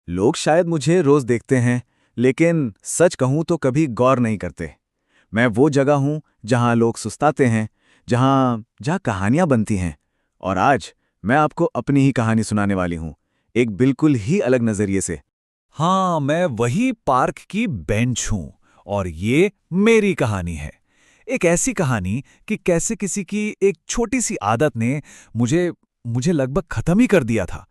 लोग शायद मुझे रोज देखते हैं, लेकिन सच कहूं तो कभी गौर नहीं करते। मैं वो जगह हूं जहां लोग सुस्ताते हैं, जहां जहां कहानियां बनती हैं। और आज मैं आपको अपनी ही कहानी सुनाने वाली हूं, एक बिल्कुल ही अलग नजरिए से। हाँ, मैं वही पार्क की बेंच हूँ और ये मेरी कहानी है। एक ऐसी कहानी कि कैसे किसी की एक छोटी सी आदत ने मुझे मुझे लगभग खत्म ही कर दिया था,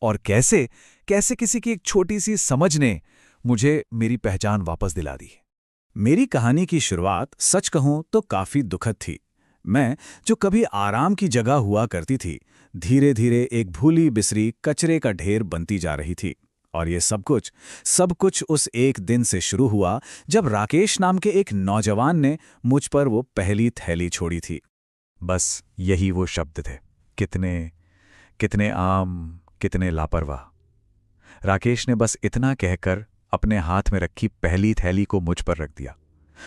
और कैसे कैसे किसी की एक छोटी सी समझ ने मुझे मेरी पहचान वापस दिला दी। मेरी कहानी की शुरुआत सच कहूं तो काफी दुखद थी। मैं, जो कभी आराम की जगह हुआ करती थी, धीरे धीरे एक भूली बिसरी कचरे का ढेर बनती जा रही थी। और ये सब कुछ उस एक दिन से शुरू हुआ जब राकेश नाम के एक नौजवान ने मुझ पर वो पहली थैली छोड़ी थी। बस यही वो शब्द थे। कितने कितने आम, कितने लापरवाह। राकेश ने बस इतना कहकर अपने हाथ में रखी पहली थैली को मुझ पर रख दिया।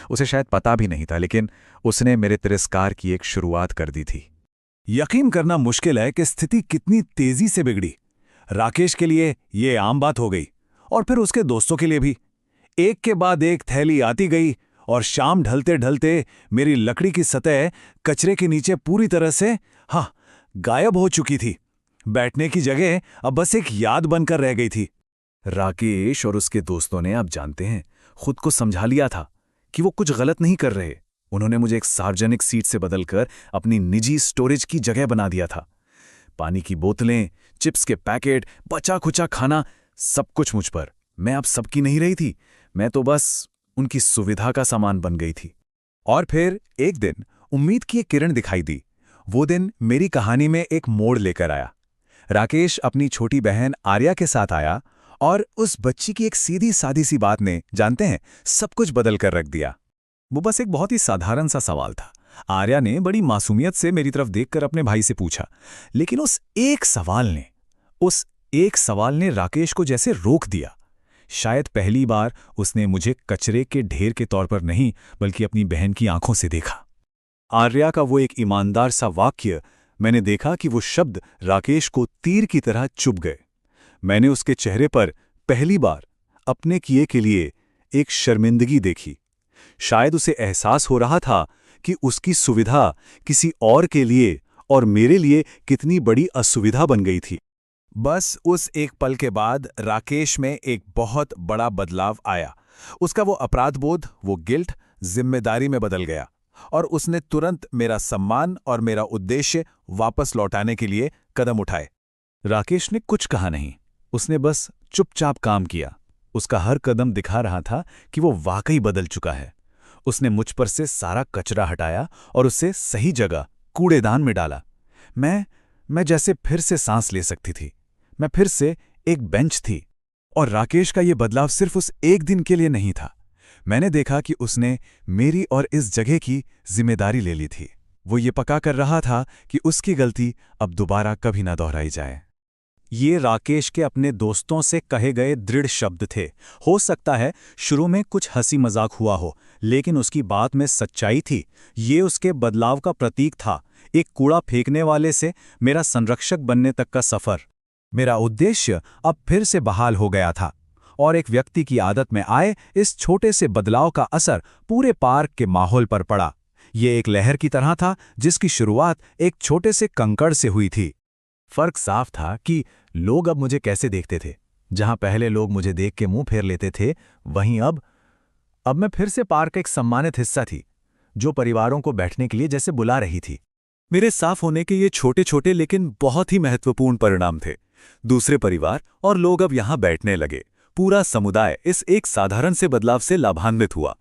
उसे शायद पता भी नहीं था, लेकिन उसने मेरे तिरस्कार की एक शुरुआत कर दी थी। यकीन करना मुश्किल है कि स्थिति कितनी तेजी से बिगड़ी। राकेश के लिए ये आम बात हो गई, और फिर उसके दोस्तों के लिए भी। एक के बाद एक थैली आती गई, और शाम ढलते ढलते मेरी लकड़ी की सतह कचरे के नीचे पूरी तरह से गायब हो चुकी थी। बैठने की जगह अब बस एक याद बनकर रह गई थी। राकेश और उसके दोस्तों ने, आप जानते हैं, खुद को समझा लिया था कि वो कुछ गलत नहीं कर रहे। उन्होंने मुझे एक सार्वजनिक सीट से बदलकर अपनी निजी स्टोरेज की जगह बना दिया था। पानी की बोतलें, चिप्स के पैकेट, बचा खुचा खाना, सब कुछ मुझ पर। मैं अब सबकी नहीं रही थी, मैं तो बस उनकी सुविधा का सामान बन गई थी। और फिर एक दिन उम्मीद की एक किरण दिखाई दी। वो दिन मेरी कहानी में एक मोड़ लेकर आया। राकेश अपनी छोटी बहन आर्या के साथ आया, और उस बच्ची की एक सीधी सादी सी बात ने, जानते हैं, सब कुछ बदल कर रख दिया। वो बस एक बहुत ही साधारण सा सवाल था। आर्या ने बड़ी मासूमियत से मेरी तरफ देखकर अपने भाई से पूछा, लेकिन उस एक सवाल ने राकेश को जैसे रोक दिया। शायद पहली बार उसने मुझे कचरे के ढेर के तौर पर नहीं, बल्कि अपनी बहन की आंखों से देखा। आर्या का वो एक ईमानदार सा वाक्य, मैंने देखा कि वो शब्द राकेश को तीर की तरह चुभ गए। मैंने उसके चेहरे पर पहली बार अपने किए के लिए एक शर्मिंदगी देखी। शायद उसे एहसास हो रहा था कि उसकी सुविधा किसी और के लिए और मेरे लिए कितनी बड़ी असुविधा बन गई थी। बस उस एक पल के बाद राकेश में एक बहुत बड़ा बदलाव आया। उसका वो अपराधबोध, वो गिल्ट, जिम्मेदारी में बदल गया, और उसने तुरंत मेरा सम्मान और मेरा उद्देश्य वापस लौटाने के लिए कदम उठाए। राकेश ने कुछ कहा नहीं, उसने बस चुपचाप काम किया। उसका हर कदम दिखा रहा था कि वो वाकई बदल चुका है। उसने मुझ पर से सारा कचरा हटाया और उसे सही जगह, कूड़ेदान में डाला। मैं जैसे फिर से सांस ले सकती थी। मैं फिर से एक बेंच थी। और राकेश का ये बदलाव सिर्फ उस एक दिन के लिए नहीं था। मैंने देखा कि उसने मेरी और इस जगह की जिम्मेदारी ले ली थी। वो ये पक्का कर रहा था कि उसकी गलती अब दोबारा कभी ना दोहराई जाए। ये राकेश के अपने दोस्तों से कहे गए दृढ़ शब्द थे। हो सकता है शुरू में कुछ हंसी मजाक हुआ हो, लेकिन उसकी बात में सच्चाई थी। ये उसके बदलाव का प्रतीक था। एक कूड़ा फेंकने वाले से मेरा संरक्षक बनने तक का सफर। मेरा उद्देश्य अब फिर से बहाल हो गया था, और एक व्यक्ति की आदत में आए इस छोटे से बदलाव का असर पूरे पार्क के माहौल पर पड़ा। ये एक लहर की तरह था जिसकी शुरुआत एक छोटे से कंकड़ से हुई थी। फर्क साफ था कि लोग अब मुझे कैसे देखते थे। जहां पहले लोग मुझे देख के मुंह फेर लेते थे, वहीं अब मैं फिर से पार्क का एक सम्मानित हिस्सा थी, जो परिवारों को बैठने के लिए जैसे बुला रही थी। मेरे साफ होने के ये छोटे छोटे लेकिन बहुत ही महत्वपूर्ण परिणाम थे। दूसरे परिवार और लोग अब यहां बैठने लगे। पूरा समुदाय इस एक साधारण से बदलाव से लाभान्वित हुआ।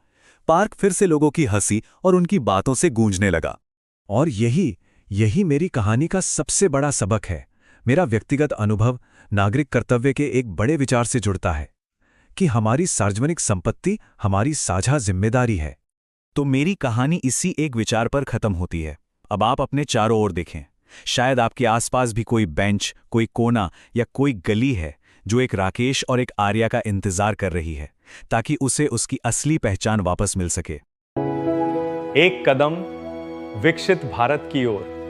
पार्क फिर से लोगों की हंसी और उनकी बातों से गूंजने लगा। और यही मेरी कहानी का सबसे बड़ा सबक है। मेरा व्यक्तिगत अनुभव नागरिक कर्तव्य के एक बड़े विचार से जुड़ता है कि हमारी सार्वजनिक संपत्ति हमारी साझा जिम्मेदारी है। तो मेरी कहानी इसी एक विचार पर खत्म होती है। अब आप अपने चारों ओर देखें। शायद आपके आसपास भी कोई बेंच, कोई कोना या कोई गली है जो एक राकेश और एक आर्या का इंतजार कर रही है, ताकि उसे उसकी असली पहचान वापस मिल सके। एक कदम विकसित भारत की ओर।